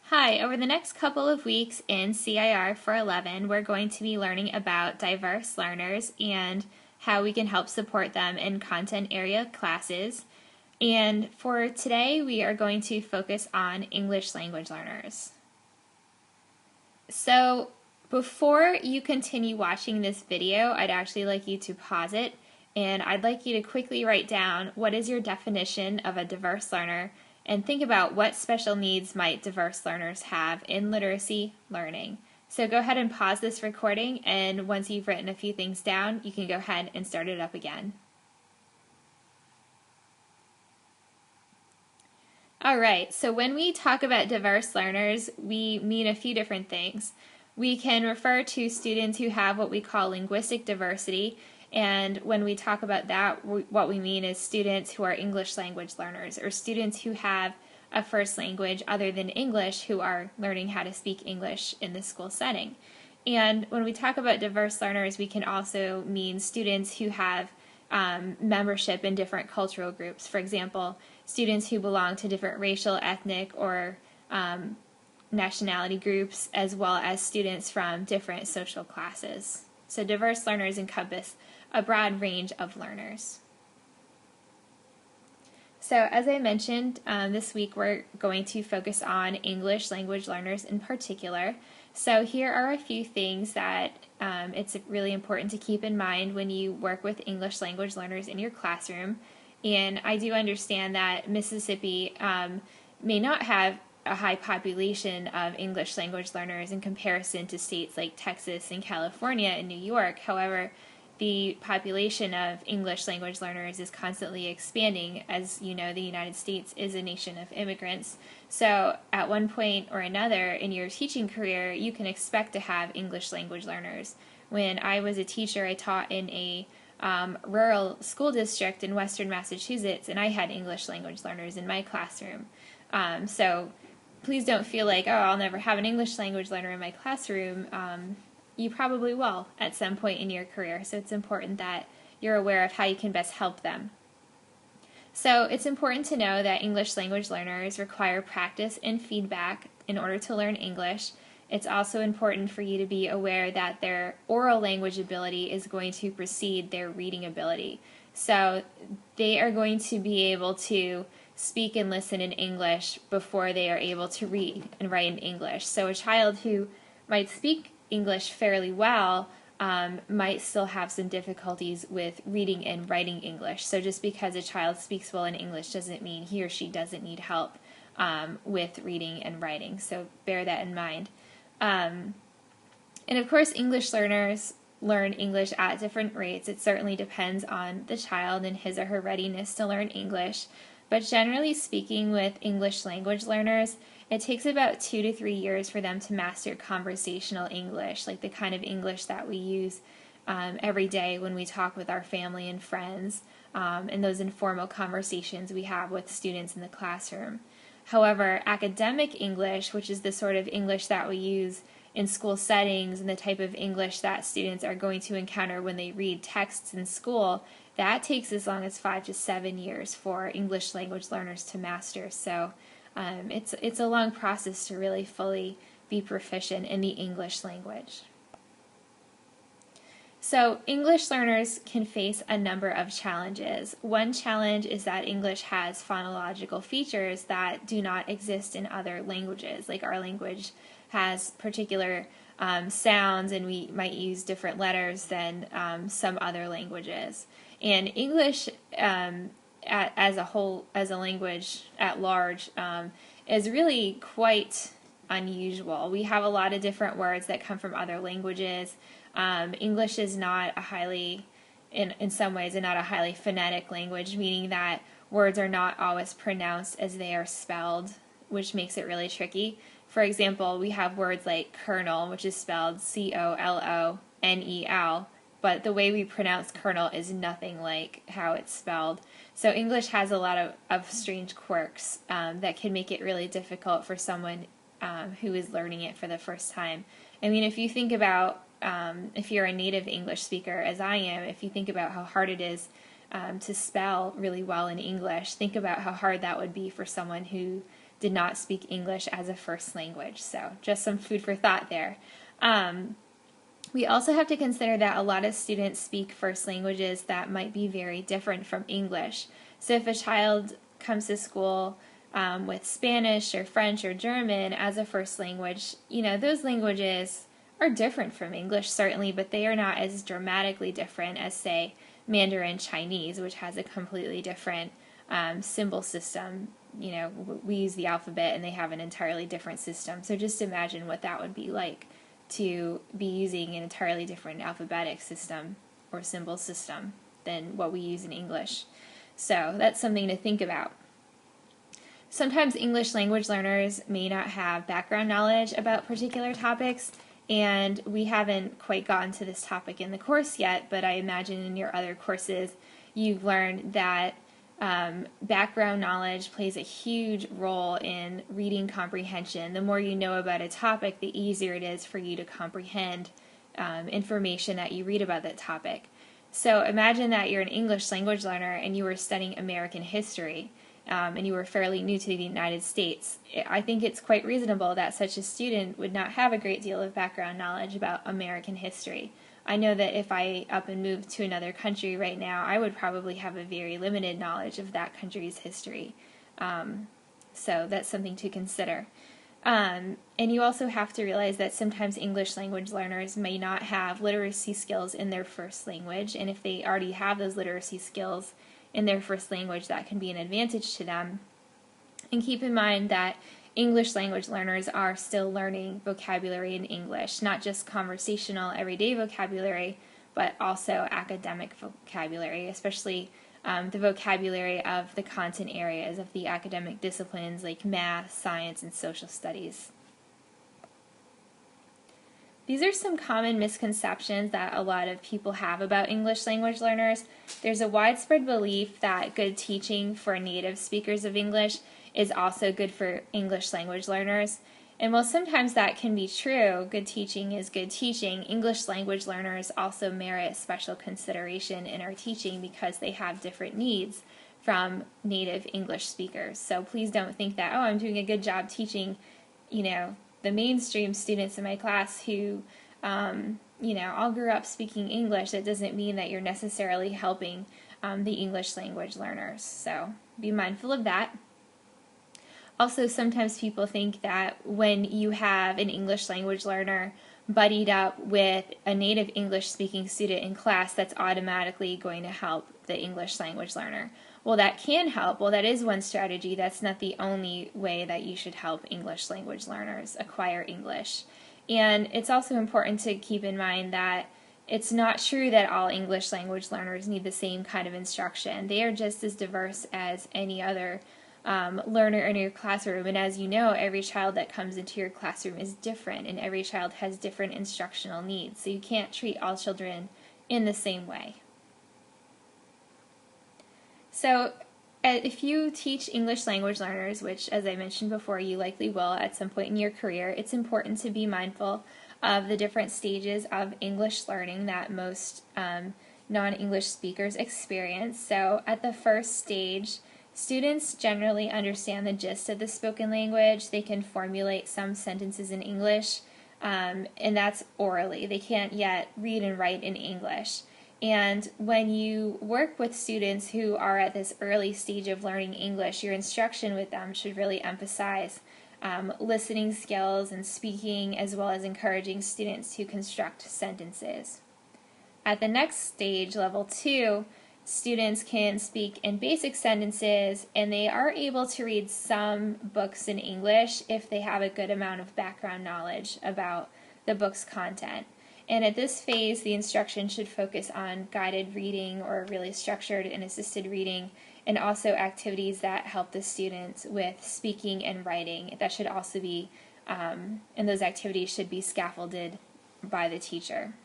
Hi, over the next couple of weeks in CIR 411, we're going to be learning about diverse learners and how we can help support them in content area classes. And for today, we are going to focus on English language learners. So before you continue watching this video, I'd actually like you to pause it, and I'd like you to quickly write down what is your definition of a diverse learner, and think about what special needs might diverse learners have in literacy learning. So go ahead and pause this recording, and once you've written a few things down, you can go ahead and start it up again. Alright, so when we talk about diverse learners, we mean a few different things. We can refer to students who have what we call linguistic diversity, and when we talk about that, what we mean is students who are English language learners, or students who have a first language other than English who are learning how to speak English in the school setting. And when we talk about diverse learners, we can also mean students who have membership in different cultural groups. For example, students who belong to different racial, ethnic, or nationality groups, as well as students from different social classes. So diverse learners encompass a broad range of learners. So as I mentioned, this week we're going to focus on English language learners in particular. So here are a few things that it's really important to keep in mind when you work with English language learners in your classroom. And I do understand that Mississippi may not have a high population of English language learners in comparison to states like Texas and California and New York. However, the population of English language learners is constantly expanding. As you know, the United States is a nation of immigrants. So at one point or another in your teaching career, you can expect to have English language learners. When I was a teacher, I taught in a rural school district in western Massachusetts, and I had English language learners in my classroom. So please don't feel like, oh, I'll never have an English language learner in my classroom. You probably will at some point in your career, so it's important that you're aware of how you can best help them. So it's important to know that English language learners require practice and feedback in order to learn English. It's also important for you to be aware that their oral language ability is going to precede their reading ability. So they are going to be able to speak and listen in English before they are able to read and write in English. So a child who might speak English fairly well might still have some difficulties with reading and writing English. So just because a child speaks well in English doesn't mean he or she doesn't need help with reading and writing. So bear that in mind. And of course, English learners learn English at different rates. It certainly depends on the child and his or her readiness to learn English. But generally speaking, with English language learners, it takes about 2 to 3 years for them to master conversational English, like the kind of English that we use every day when we talk with our family and friends, and those informal conversations we have with students in the classroom. However, academic English, which is the sort of English that we use in school settings and the type of English that students are going to encounter when they read texts in school, that takes as long as 5 to 7 years for English language learners to master. So it's a long process to really fully be proficient in the English language. So English learners can face a number of challenges. One challenge is that English has phonological features that do not exist in other languages. Like our language has particular sounds, and we might use different letters than some other languages. And English as a whole, as a language at large, is really quite unusual. We have a lot of different words that come from other languages. English is not a highly, in some ways, not a highly phonetic language, meaning that words are not always pronounced as they are spelled, which makes it really tricky. For example, we have words like kernel, which is spelled Colonel, but the way we pronounce kernel is nothing like how it's spelled. So English has a lot of strange quirks that can make it really difficult for someone who is learning it for the first time. I mean, if you think about, if you're a native English speaker, as I am, if you think about how hard it is to spell really well in English, think about how hard that would be for someone who did not speak English as a first language. So just some food for thought there. We also have to consider that a lot of students speak first languages that might be very different from English. So if a child comes to school with Spanish or French or German as a first language, those languages are different from English, certainly, but they are not as dramatically different as, say, Mandarin Chinese, which has a completely different symbol system. We use the alphabet and they have an entirely different system. So just imagine what that would be like to be using an entirely different alphabetic system or symbol system than what we use in English. So that's something to think about. Sometimes English language learners may not have background knowledge about particular topics, and we haven't quite gotten to this topic in the course yet, but I imagine in your other courses you've learned that background knowledge plays a huge role in reading comprehension. The more you know about a topic, the easier it is for you to comprehend information that you read about that topic. So imagine that you're an English language learner and you were studying American history, and you were fairly new to the United States. I think it's quite reasonable that such a student would not have a great deal of background knowledge about American history. I know that if I up and moved to another country right now, I would probably have a very limited knowledge of that country's history. So that's something to consider. And you also have to realize that sometimes English language learners may not have literacy skills in their first language, and if they already have those literacy skills in their first language, that can be an advantage to them. And keep in mind that English language learners are still learning vocabulary in English, not just conversational, everyday vocabulary, but also academic vocabulary, especially the vocabulary of the content areas of the academic disciplines like math, science, and social studies. These are some common misconceptions that a lot of people have about English language learners. There's a widespread belief that good teaching for native speakers of English is also good for English language learners. And while sometimes that can be true, good teaching is good teaching, English language learners also merit special consideration in our teaching because they have different needs from native English speakers. So please don't think that, I'm doing a good job teaching, the mainstream students in my class who, all grew up speaking English. That doesn't mean that you're necessarily helping the English language learners. So be mindful of that. Also, sometimes people think that when you have an English language learner buddied up with a native English speaking student in class, that's automatically going to help the English language learner. Well, that can help. Well, that is one strategy. That's not the only way that you should help English language learners acquire English. And it's also important to keep in mind that it's not true that all English language learners need the same kind of instruction. They are just as diverse as any other learner in your classroom, and as you know, every child that comes into your classroom is different, and every child has different instructional needs, so you can't treat all children in the same way. So if you teach English language learners, which as I mentioned before you likely will at some point in your career, it's important to be mindful of the different stages of English learning that most non-English speakers experience. So at the first stage, students generally understand the gist of the spoken language. They can formulate some sentences in English, and that's orally. They can't yet read and write in English. And when you work with students who are at this early stage of learning English, your instruction with them should really emphasize listening skills and speaking, as well as encouraging students to construct sentences. At the next stage, level 2, students can speak in basic sentences, and they are able to read some books in English if they have a good amount of background knowledge about the book's content. And at this phase, the instruction should focus on guided reading or really structured and assisted reading, and also activities that help the students with speaking and writing. That should also be, and those activities should be scaffolded by the teacher.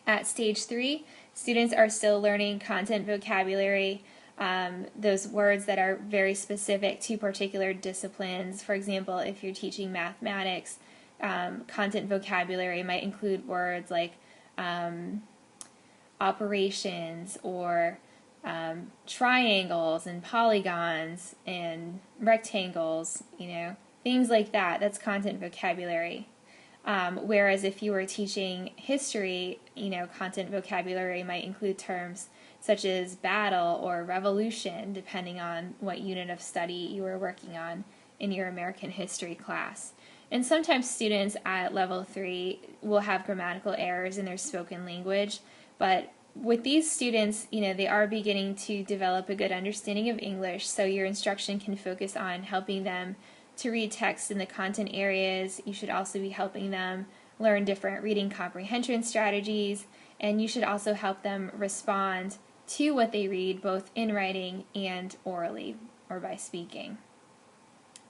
At stage 3, students are still learning content vocabulary, those words that are very specific to particular disciplines. For example, if you're teaching mathematics, content vocabulary might include words like operations or triangles and polygons and rectangles, things like that. That's content vocabulary. Whereas if you were teaching history, content vocabulary might include terms such as battle or revolution, depending on what unit of study you were working on in your American history class. And sometimes students at level 3 will have grammatical errors in their spoken language, but with these students, they are beginning to develop a good understanding of English, so your instruction can focus on helping them to read text in the content areas. You should also be helping them learn different reading comprehension strategies, and you should also help them respond to what they read both in writing and orally or by speaking.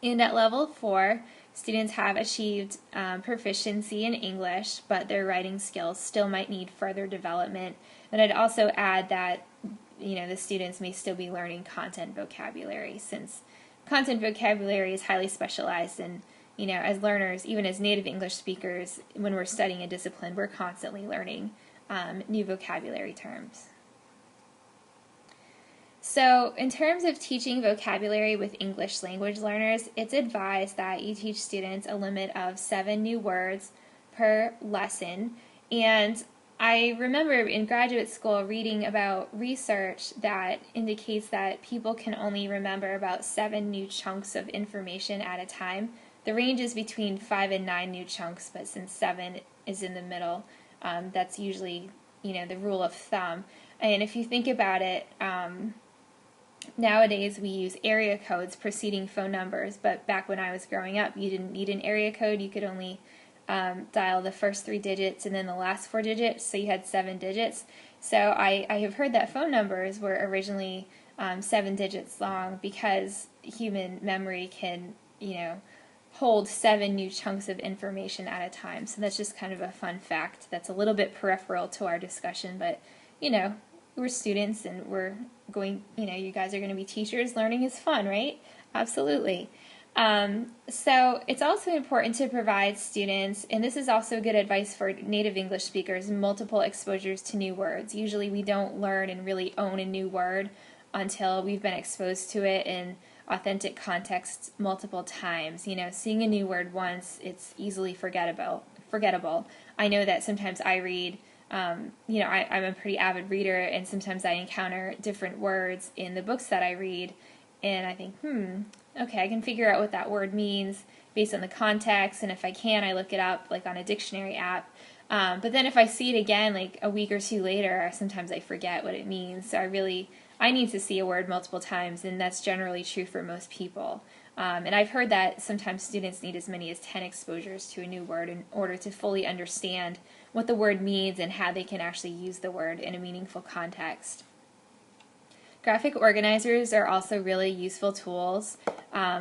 And at level 4, students have achieved proficiency in English, but their writing skills still might need further development. And I'd also add that the students may still be learning content vocabulary, since content vocabulary is highly specialized, and as learners, even as native English speakers, when we're studying a discipline, we're constantly learning new vocabulary terms. So in terms of teaching vocabulary with English language learners, it's advised that you teach students a limit of 7 new words per lesson. And I remember in graduate school reading about research that indicates that people can only remember about 7 new chunks of information at a time. The range is between 5 and 9 new chunks, but since 7 is in the middle, that's usually the rule of thumb. And if you think about it, nowadays we use area codes preceding phone numbers, but back when I was growing up, you didn't need an area code. You could only dial the first 3 digits and then the last 4 digits, so you had 7 digits. So I have heard that phone numbers were originally 7 digits long because human memory can, hold 7 new chunks of information at a time. So that's just kind of a fun fact that's a little bit peripheral to our discussion, but, we're students and we're going, you guys are going to be teachers. Learning is fun, right? Absolutely. So it's also important to provide students, and this is also good advice for native English speakers, multiple exposures to new words. Usually we don't learn and really own a new word until we've been exposed to it in authentic contexts multiple times. Seeing a new word once, it's easily forgettable. I know that sometimes I read, I'm a pretty avid reader, and sometimes I encounter different words in the books that I read, and I think, okay, I can figure out what that word means based on the context, and if I can, I look it up like on a dictionary app. But then if I see it again like a week or 2 later, sometimes I forget what it means. So I need to see a word multiple times, and that's generally true for most people. And I've heard that sometimes students need as many as 10 exposures to a new word in order to fully understand what the word means and how they can actually use the word in a meaningful context. Graphic organizers are also really useful tools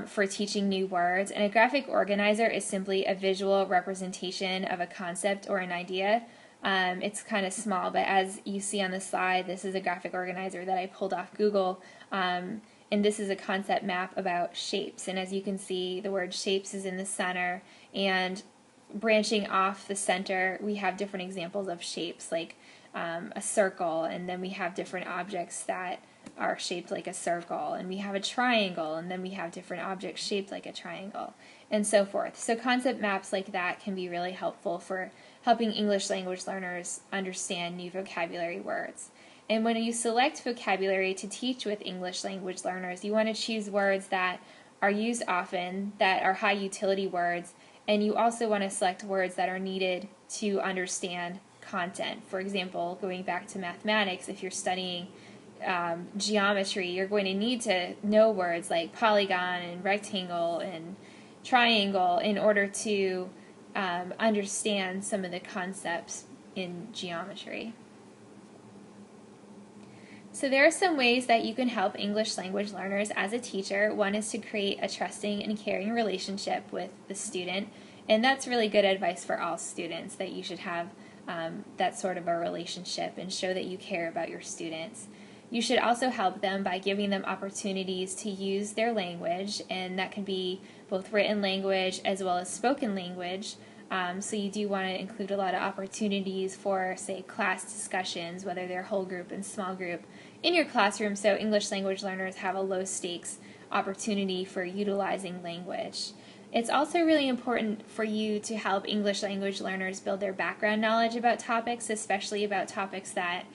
for teaching new words, and a graphic organizer is simply a visual representation of a concept or an idea. It's kind of small, but as you see on the slide, this is a graphic organizer that I pulled off Google, and this is a concept map about shapes. And as you can see, the word shapes is in the center, and branching off the center, we have different examples of shapes, like a circle, and then we have different objects that are shaped like a circle, and we have a triangle, and then we have different objects shaped like a triangle, and so forth. So concept maps like that can be really helpful for helping English language learners understand new vocabulary words. And when you select vocabulary to teach with English language learners, you want to choose words that are used often, that are high utility words, and you also want to select words that are needed to understand content. For example, going back to mathematics, if you're studying geometry, you're going to need to know words like polygon and rectangle and triangle in order to understand some of the concepts in geometry. So there are some ways that you can help English language learners as a teacher. One is to create a trusting and caring relationship with the student, and that's really good advice for all students, that you should have that sort of a relationship and show that you care about your students. You should also help them by giving them opportunities to use their language, and that can be both written language as well as spoken language. So you do want to include a lot of opportunities for, say, class discussions, whether they're whole group and small group, in your classroom so English language learners have a low stakes opportunity for utilizing language. It's also really important for you to help English language learners build their background knowledge about topics, especially about topics that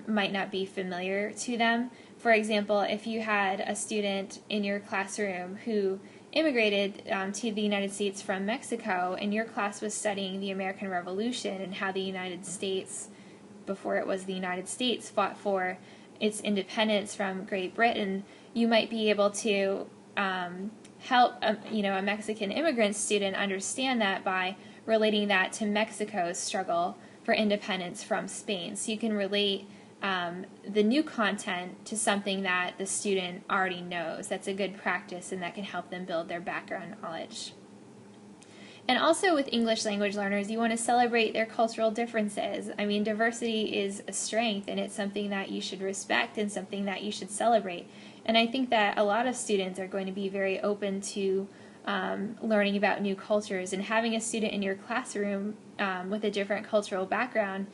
might not be familiar to them. For example, if you had a student in your classroom who immigrated to the United States from Mexico, and your class was studying the American Revolution and how the United States, before it was the United States, fought for its independence from Great Britain, you might be able to help a Mexican immigrant student understand that by relating that to Mexico's struggle for independence from Spain. So you can relate the new content to something that the student already knows. That's a good practice, and that can help them build their background knowledge. And also with English language learners, you want to celebrate their cultural differences. I mean, diversity is a strength, and it's something that you should respect and something that you should celebrate. And I think that a lot of students are going to be very open to learning about new cultures, and having a student in your classroom with a different cultural background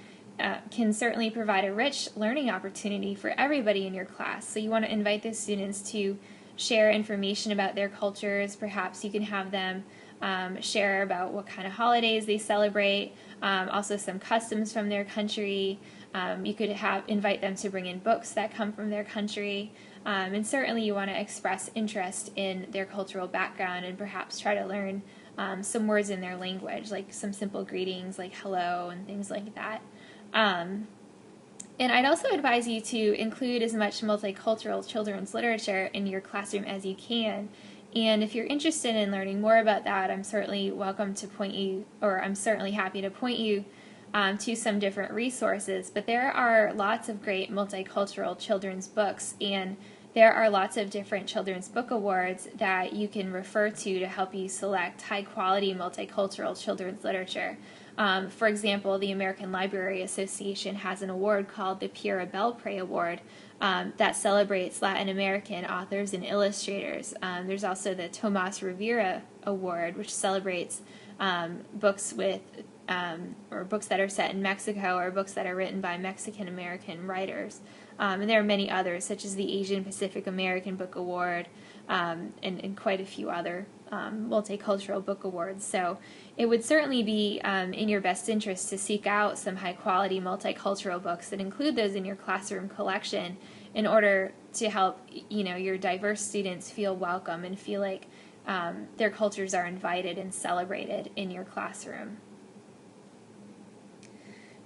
can certainly provide a rich learning opportunity for everybody in your class. So you want to invite those students to share information about their cultures. Perhaps you can have them share about what kind of holidays they celebrate, also some customs from their country. You could invite them to bring in books that come from their country. And certainly you want to express interest in their cultural background and perhaps try to learn some words in their language, like some simple greetings like hello and things like that. And I'd also advise you to include as much multicultural children's literature in your classroom as you can. And if you're interested in learning more about that, I'm certainly happy to point you to some different resources. But there are lots of great multicultural children's books, and there are lots of different children's book awards that you can refer to help you select high-quality multicultural children's literature. For example, the American Library Association has an award called the Pierre Belpré Award that celebrates Latin American authors and illustrators. There's also the Tomas Rivera Award, which celebrates books or books that are set in Mexico, or books that are written by Mexican American writers. And there are many others, such as the Asian Pacific American Book Award, and quite a few other multicultural book awards. So it would certainly be in your best interest to seek out some high-quality multicultural books that include those in your classroom collection in order to help your diverse students feel welcome and feel like their cultures are invited and celebrated in your classroom.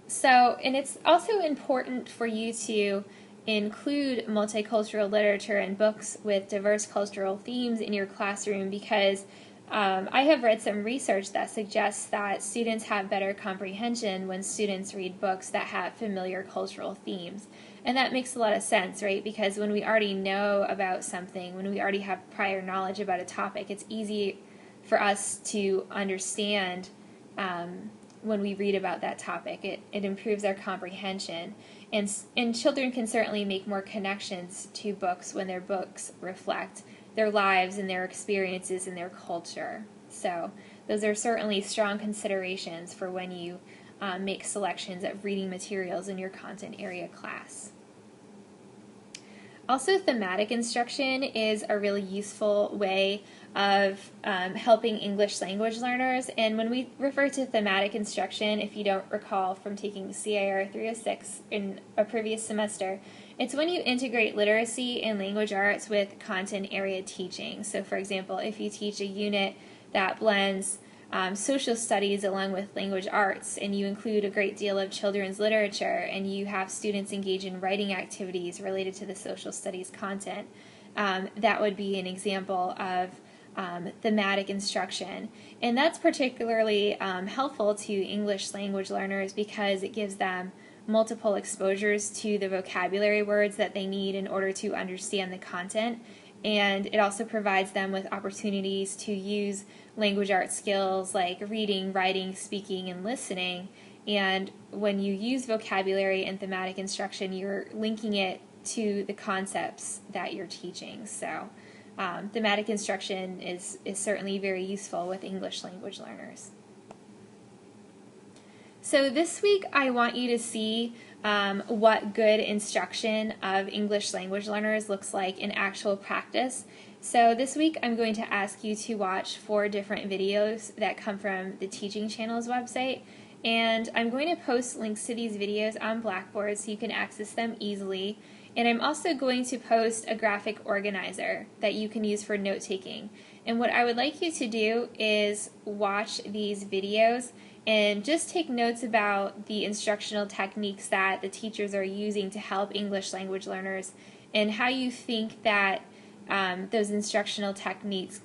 So, and it's also important for you to include multicultural literature and books with diverse cultural themes in your classroom, because I have read some research that suggests that students have better comprehension when students read books that have familiar cultural themes. And that makes a lot of sense, right? Because when we already know about something, when we already have prior knowledge about a topic, it's easy for us to understand when we read about that topic. It improves our comprehension. And children can certainly make more connections to books when their books reflect their lives and their experiences and their culture. So those are certainly strong considerations for when you make selections of reading materials in your content area class. Also, thematic instruction is a really useful way of helping English language learners. And when we refer to thematic instruction, if you don't recall from taking CIR 306 in a previous semester, it's when you integrate literacy and language arts with content area teaching. So for example, if you teach a unit that blends social studies along with language arts, and you include a great deal of children's literature, and you have students engage in writing activities related to the social studies content, that would be an example of thematic instruction. And that's particularly helpful to English language learners because it gives them multiple exposures to the vocabulary words that they need in order to understand the content. And it also provides them with opportunities to use language arts skills like reading, writing, speaking, and listening. And when you use vocabulary and thematic instruction, you're linking it to the concepts that you're teaching. So thematic instruction is certainly very useful with English language learners. So this week I want you to see what good instruction of English language learners looks like in actual practice. So this week I'm going to ask you to watch 4 different videos that come from the Teaching Channel's website, and I'm going to post links to these videos on Blackboard so you can access them easily. And I'm also going to post a graphic organizer that you can use for note-taking. And what I would like you to do is watch these videos and just take notes about the instructional techniques that the teachers are using to help English language learners and how you think that those instructional techniques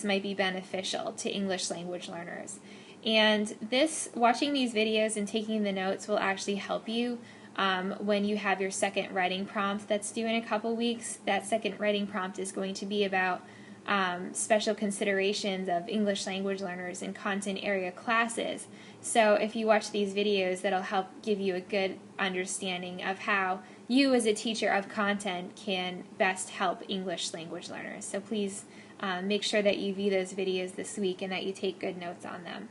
might be beneficial to English language learners. And watching these videos and taking the notes will actually help you when you have your second writing prompt that's due in a couple weeks. That second writing prompt is going to be about special considerations of English language learners in content area classes. So if you watch these videos, that'll help give you a good understanding of how you as a teacher of content can best help English language learners. So please make sure that you view those videos this week and that you take good notes on them.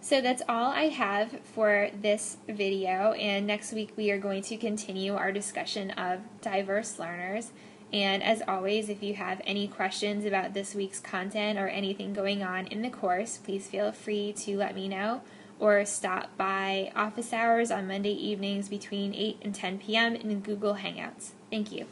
So that's all I have for this video, and next week we are going to continue our discussion of diverse learners. And as always, if you have any questions about this week's content or anything going on in the course, please feel free to let me know or stop by office hours on Monday evenings between 8 and 10 p.m. in Google Hangouts. Thank you.